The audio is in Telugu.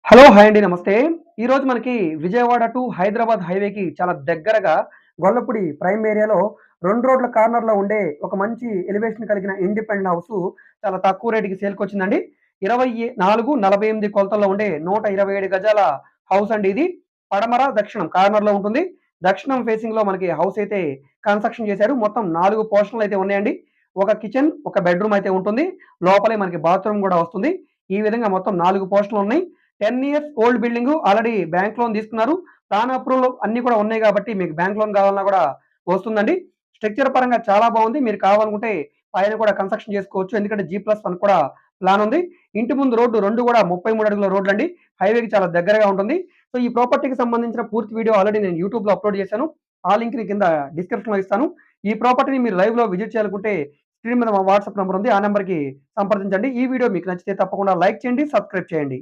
హలో! హాయ్ అండి. నమస్తే. ఈరోజు మనకి విజయవాడ టు హైదరాబాద్ హైవేకి చాలా దగ్గరగా గొల్లపూడి ప్రైమ్ ఏరియాలో 2 రోడ్ల కార్నర్‌లో ఉండే ఒక మంచి ఎలివేషన్ కలిగిన ఇండిపెండెంట్ హౌసు చాలా తక్కువ రేట్‌కి సేల్‌కొచ్చిందండి. 24, 48 కొలతల్లో ఉండే 127 గజాల హౌస్ అండి ఇది. పడమర, దక్షిణం కార్నర్‌లో ఉంటుంది. దక్షిణం ఫేసింగ్‌లో మనకి హౌస్ అయితే కన్‌స్ట్రక్షన్ చేశారు. మొత్తం 4 పోర్షన్‌లయితే ఉన్నాయండి. ఒక కిచెన్, ఒక బెడ్‌రూమ్ అయితే ఉంటుంది. లోపలే మనకి బాత్రూమ్ గూడా వస్తుంది. ఈ విధంగా మొత్తం 4 పోర్షన్‌లున్నాయి. 10 years old building. Already bank loan తీసుకున్నారు. ప్లాన్ అప్రూవల్ అన్నీ కూడా ఉన్నాయి గాబట్టి మీకు బ్యాంక్ లోన్ కావాలన్నా గూడా వస్తుందండి. స్ట్రక్చర్ పరంగా చాలా బావుంది. మీరు కావాలనుకుంటే పైన కూడా కన్‌స్ట్రక్షన్ చేసుకోవచ్చు. ఎందుకంటే G+1 కూడా ప్లాన్ ఉంది. ఇంటి ముందు రోడ్డు 2 కూడా 33 అడుగుల రోడ్లండి. హైవేకి చాలా దగ్గరగా ఉంటుంది. సో, ఈ ప్రాపర్టీకి సంబంధించిన పూర్తి వీడియో ఆల్రెడీ నేను యూట్యూబ్‌లో అప్‌లోడ్ చేశాను. ఆ లింక్‌ని కింద డిస్క్రిప్షన్‌లో ఇస్తాను. ఈ ప్రాపర్టీని మీరు లైవ్‌లో విజిట్ చేయాలనుకుంటే స్క్రీన్ మీద మా వాట్సాప్ నంబర్ ఉంది. ఆ నంబర్‌కి సంప్రదించండి. ఈ వీడియో మీకు నచ్చితే తప్పకుండా లైక్ చేయండి, సబ్స్క్రైబ్ చేయండి.